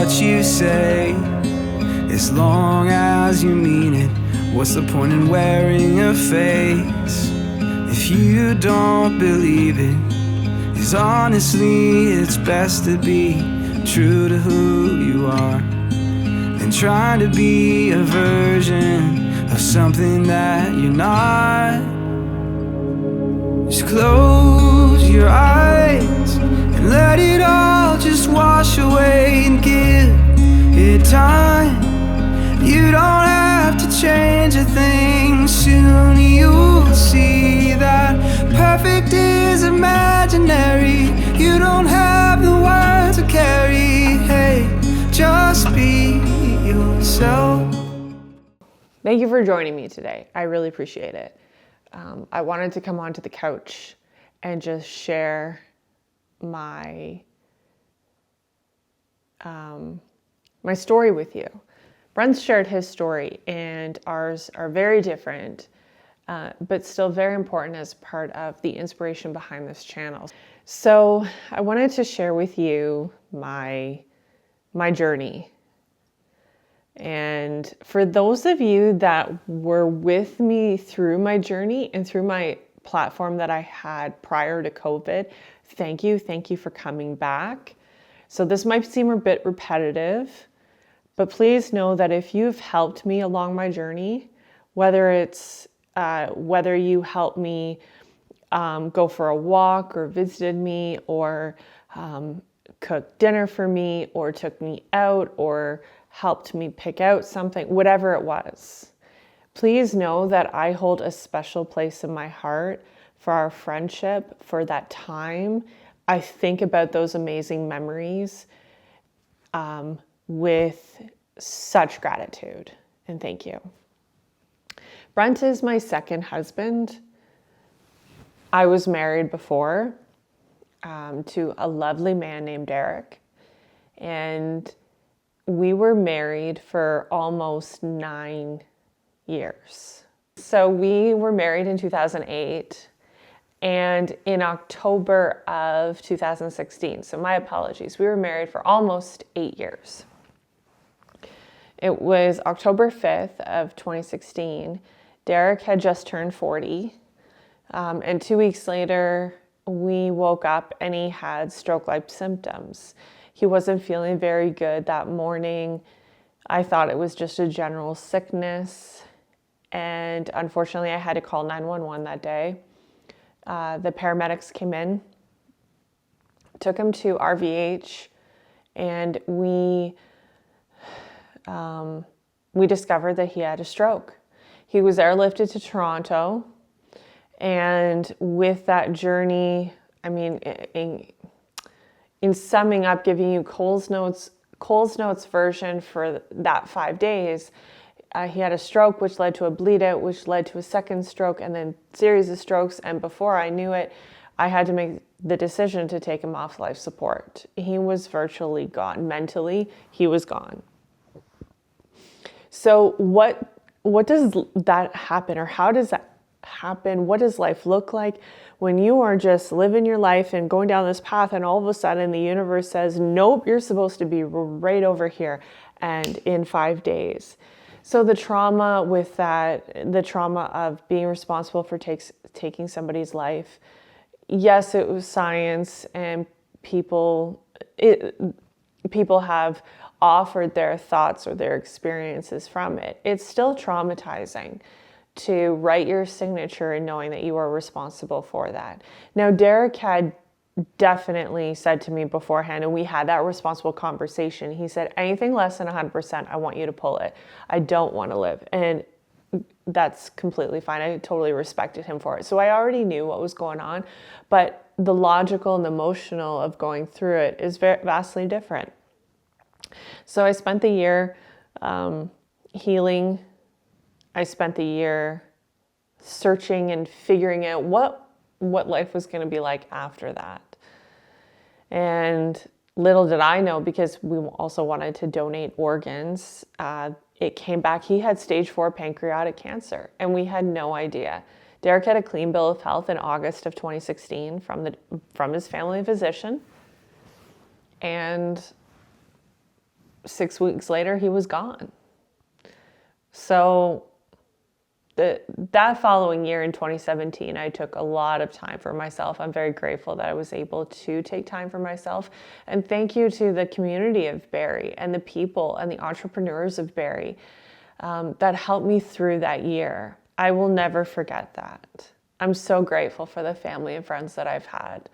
what you say, as long as you mean it. What's the point in wearing a face if you don't believe it? 'Cause honestly, it's best to be true to who you are than trying to be a version of something that you're not. Just close your eyes and let it all just wash away, and give it time. You don't have to change a thing. Soon you'll see that perfect is imaginary. You don't have the words to carry. Hey, just be yourself. Thank you for joining me today. I really appreciate it. I wanted to come onto the couch and just share my story with you. Brent's shared his story, and ours are very different, but still very important as part of the inspiration behind this channel. So I wanted to share with you my journey. And for those of you that were with me through my journey and through my platform that I had prior to COVID, thank you. Thank you for coming back. So this might seem a bit repetitive, but please know that if you've helped me along my journey, whether you helped me go for a walk or visited me or cooked dinner for me or took me out or helped me pick out something, whatever it was, please know that I hold a special place in my heart for our friendship, for that time. I think about those amazing memories with such gratitude, and thank you. Brent is my second husband. I was married before to a lovely man named Derek, and we were married for almost 9 years. So we were married in 2008, and in October of 2016, so my apologies, we were married for almost 8 years. It was October 5th of 2016. Derek had just turned 40, and 2 weeks later, we woke up and he had stroke-like symptoms. He wasn't feeling very good that morning. I thought it was just a general sickness. And unfortunately, I had to call 911 that day. The paramedics came in, took him to RVH, and we discovered that he had a stroke. He was airlifted to Toronto. And with that journey, I mean, in summing up, giving you Cole's Notes version for that 5 days, he had a stroke, which led to a bleed out, which led to a second stroke, and then series of strokes. And before I knew it, I had to make the decision to take him off life support. He was virtually gone. Mentally, he was gone. So what does that happen, or how does that happen? What does life look like when you are just living your life and going down this path, and all of a sudden the universe says, nope, you're supposed to be right over here and in 5 days? So the trauma with that, the trauma of being responsible for taking somebody's life, yes, it was science, and people have offered their thoughts or their experiences from it. It's still traumatizing to write your signature and knowing that you are responsible for that. Now, Derek had definitely said to me beforehand, and we had that responsible conversation. He said, anything less than 100%, I want you to pull it. I don't want to live. And that's completely fine. I totally respected him for it. So I already knew what was going on, but the logical and emotional of going through it is vastly different. So I spent the year healing. I spent the year searching and figuring out what life was going to be like after that. And little did I know, because we also wanted to donate organs, it came back. He had stage 4 pancreatic cancer, and we had no idea. Derek had a clean bill of health in August of 2016 from his family physician. And 6 weeks later, he was gone. So that following year in 2017, I took a lot of time for myself. I'm very grateful that I was able to take time for myself. And thank you to the community of Barrie and the people and the entrepreneurs of Barrie that helped me through that year. I will never forget that. I'm so grateful for the family and friends that I've had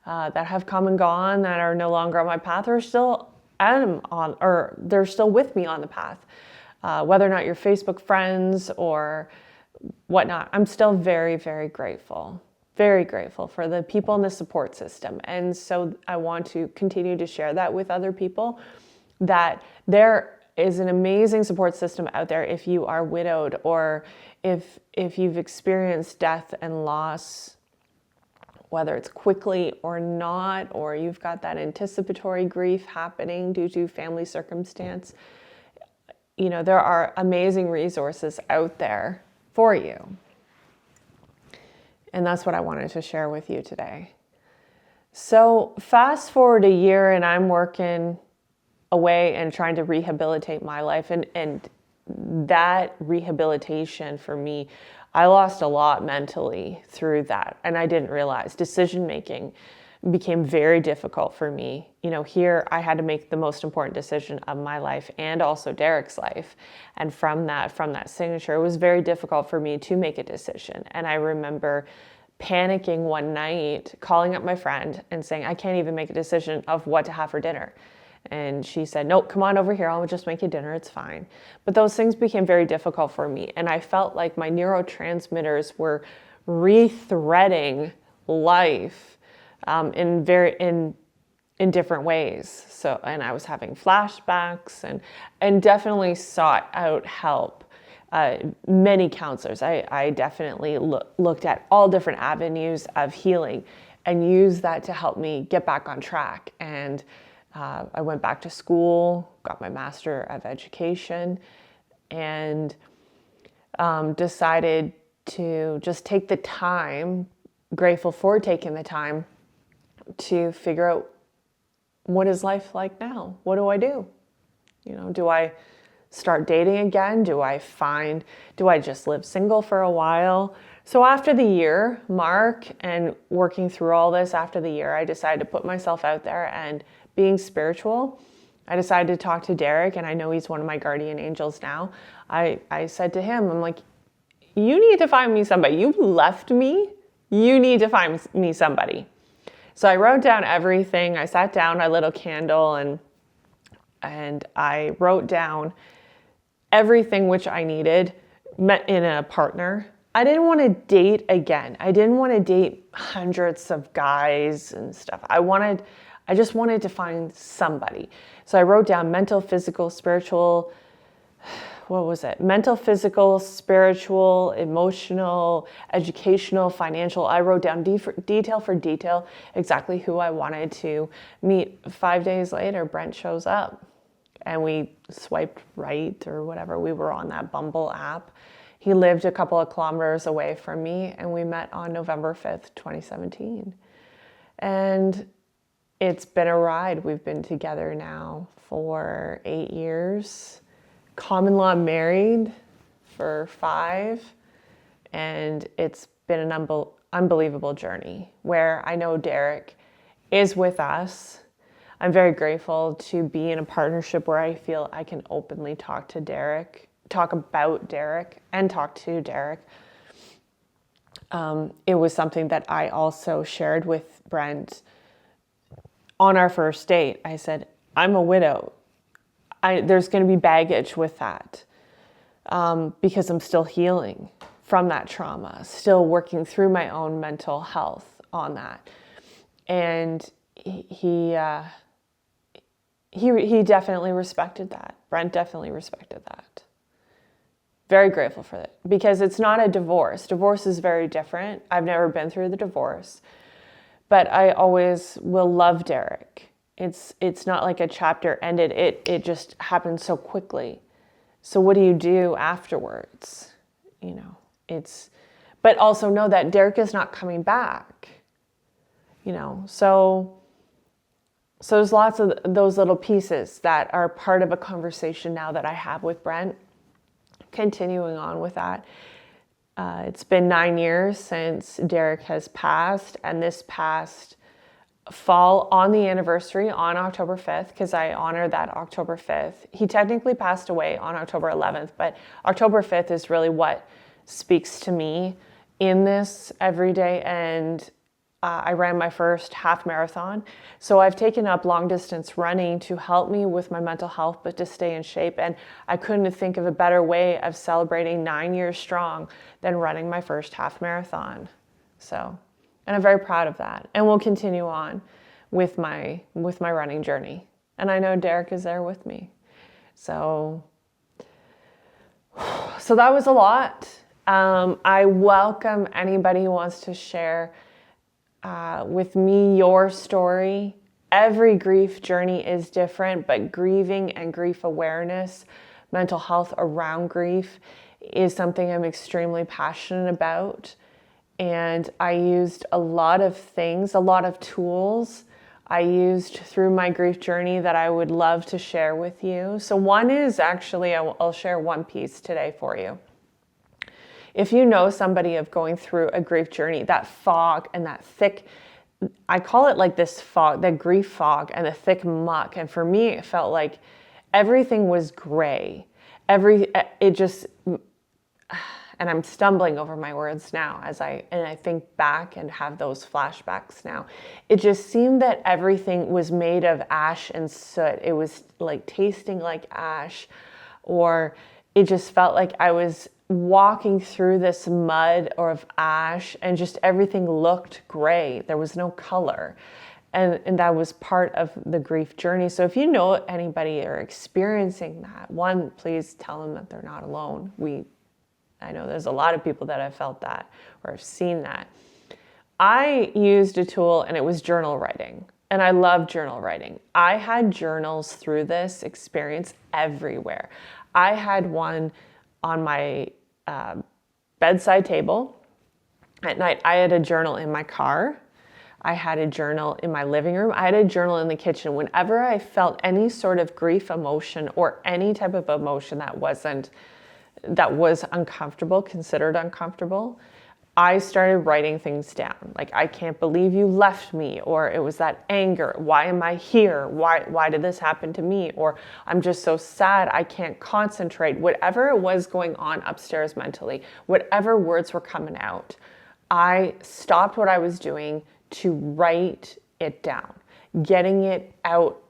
that have come and gone, that are no longer on my path, or still or they're still with me on the path. Whether or not you're Facebook friends or whatnot, I'm still very, very grateful for the people in the support system. And so I want to continue to share that with other people, that there is an amazing support system out there if you are widowed, or if you've experienced death and loss, whether it's quickly or not, or you've got that anticipatory grief happening due to family circumstance. You know, there are amazing resources out there for you. And that's what I wanted to share with you today. So fast forward a year and I'm working away and trying to rehabilitate my life. And that rehabilitation for me, I lost a lot mentally through that. And I didn't realize decision making became very difficult for me. You know, here I had to make the most important decision of my life and also Derek's life. And from that signature, it was very difficult for me to make a decision. And I remember panicking one night, calling up my friend and saying, I can't even make a decision of what to have for dinner. And she said, nope, come on over here. I'll just make you dinner. It's fine. But those things became very difficult for me. And I felt like my neurotransmitters were rethreading life in different ways. So, and I was having flashbacks and definitely sought out help. Many counselors. I definitely looked at all different avenues of healing and used that to help me get back on track. And I went back to school, got my Master of Education, and decided to just take the time, grateful for taking the time to figure out, what is life like now? What do I do? You know, do I start dating again? Do I just live single for a while? So after the year mark and working through all this, after the year, I decided to put myself out there and being spiritual. I decided to talk to Derek, and I know he's one of my guardian angels now. I said to him, I'm like, you need to find me somebody. You left me. You need to find me somebody. So I wrote down everything. I sat down, I lit a candle, and I wrote down everything which I needed in a partner. I didn't want to date again. I didn't want to date hundreds of guys and stuff. I just wanted to find somebody. So I wrote down mental, physical, spiritual, mental, physical, spiritual, emotional, educational, financial. I wrote down detail for detail exactly who I wanted to meet. 5 days later, Brent shows up and we swiped right or whatever. We were on that Bumble app. He lived a couple of kilometers away from me, and we met on November 5th, 2017. And it's been a ride. We've been together now for 8 years. Common law married for 5, and it's been an unbelievable journey where I know Derek is with us. I'm very grateful to be in a partnership where I feel I can openly talk about Derek and talk to Derek. It was something that I also shared with Brent on our first date. I said, I'm a widow. There's going to be baggage with that because I'm still healing from that trauma, still working through my own mental health on that. And he definitely respected that. Brent definitely respected that. Very grateful for it because it's not a divorce. Divorce is very different. I've never been through the divorce, but I always will love Derek. It's not like a chapter ended. It just happened so quickly. So what do you do afterwards? You know, but also know that Derek is not coming back. You know, so So there's lots of those little pieces that are part of a conversation now that I have with Brent. Continuing on with that. It's been 9 years since Derek has passed, and this past fall on the anniversary on October 5th, because I honor that October 5th. He technically passed away on October 11th, but October 5th is really what speaks to me in this every day. And I ran my first half marathon. So I've taken up long distance running to help me with my mental health, but to stay in shape. And I couldn't think of a better way of celebrating 9 years strong than running my first half marathon. So, and I'm very proud of that. And we'll continue on with my running journey. And I know Derek is there with me. So that was a lot. I welcome anybody who wants to share with me your story. Every grief journey is different, but grieving and grief awareness, mental health around grief is something I'm extremely passionate about. And I used a lot of things, a lot of tools I used through my grief journey that I would love to share with you. So one is actually, I'll share one piece today for you. If you know somebody of going through a grief journey, that fog and that thick, I call it like this fog, that grief fog and the thick muck. And for me, it felt like everything was gray. And I'm stumbling over my words now as I think back and have those flashbacks now. It just seemed that everything was made of ash and soot. It was like tasting like ash, or it just felt like I was walking through this mud or of ash, and just everything looked gray. There was no color. And that was part of the grief journey. So if you know anybody are experiencing that, one, please tell them that they're not alone. I know there's a lot of people that have felt that or have seen that. I used a tool, and it was journal writing. And I love journal writing. I had journals through this experience everywhere. I had one on my bedside table. At night, I had a journal in my car. I had a journal in my living room. I had a journal in the kitchen. Whenever I felt any sort of grief emotion or any type of emotion that was uncomfortable, considered uncomfortable, I started writing things down. Like, I can't believe you left me, or it was that anger. Why am I here? Why did this happen to me? Or I'm just so sad, I can't concentrate. Whatever was going on upstairs mentally, whatever words were coming out, I stopped what I was doing to write it down, getting it out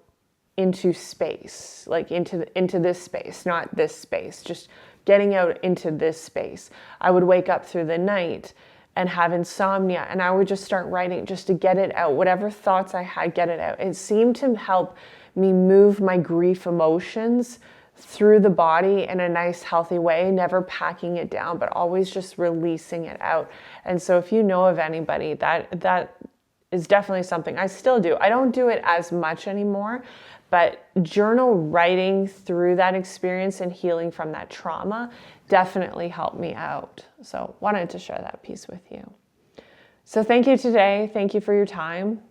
into space, like into this space, not this space, just getting out into this space. I would wake up through the night and have insomnia, and I would just start writing just to get it out. Whatever thoughts I had, get it out. It seemed to help me move my grief emotions through the body in a nice, healthy way, never packing it down, but always just releasing it out. And so if you know of anybody, that is definitely something I still do. I don't do it as much anymore, but journal writing through that experience and healing from that trauma definitely helped me out. So wanted to share that piece with you. So thank you today. Thank you for your time.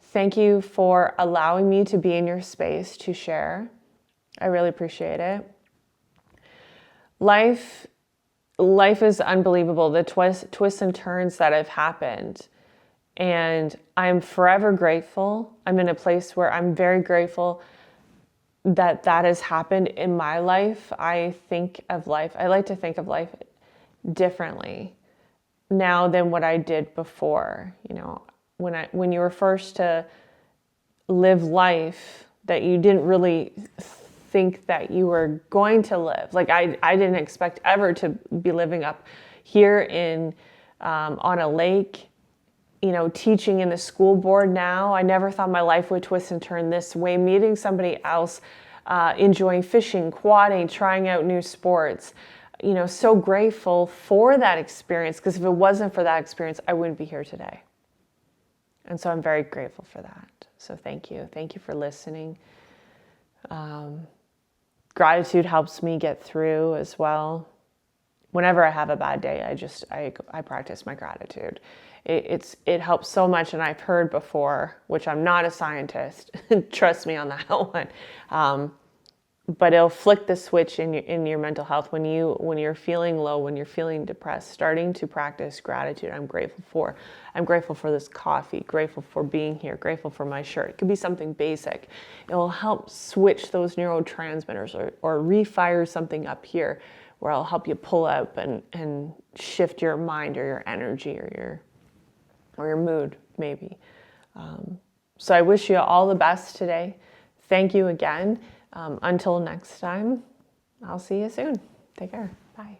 Thank you for allowing me to be in your space to share. I really appreciate it. Life is unbelievable. The twists and turns that have happened. And I'm forever grateful. I'm in a place where I'm very grateful that has happened in my life. I like to think of life differently now than what I did before. You know, when you were first to live life that you didn't really think that you were going to live. Like I didn't expect ever to be living up here on a lake, you know, teaching in the school board now. I never thought my life would twist and turn this way. Meeting somebody else, enjoying fishing, quadding, trying out new sports. You know, so grateful for that experience, because if it wasn't for that experience, I wouldn't be here today. And so I'm very grateful for that. So thank you. Thank you for listening. Gratitude helps me get through as well. Whenever I have a bad day, I practice my gratitude. it helps so much. And I've heard before, which I'm not a scientist, trust me on that one. But it'll flick the switch in your mental health when you're feeling low, when you're feeling depressed. Starting to practice gratitude. I'm grateful for this coffee, grateful for being here, grateful for my shirt. It could be something basic. It will help switch those neurotransmitters or refire something up here where it'll help you pull up and shift your mind or your energy or your mood maybe. So I wish you all the best today. Thank you again. Until next time, I'll see you soon. Take care. Bye.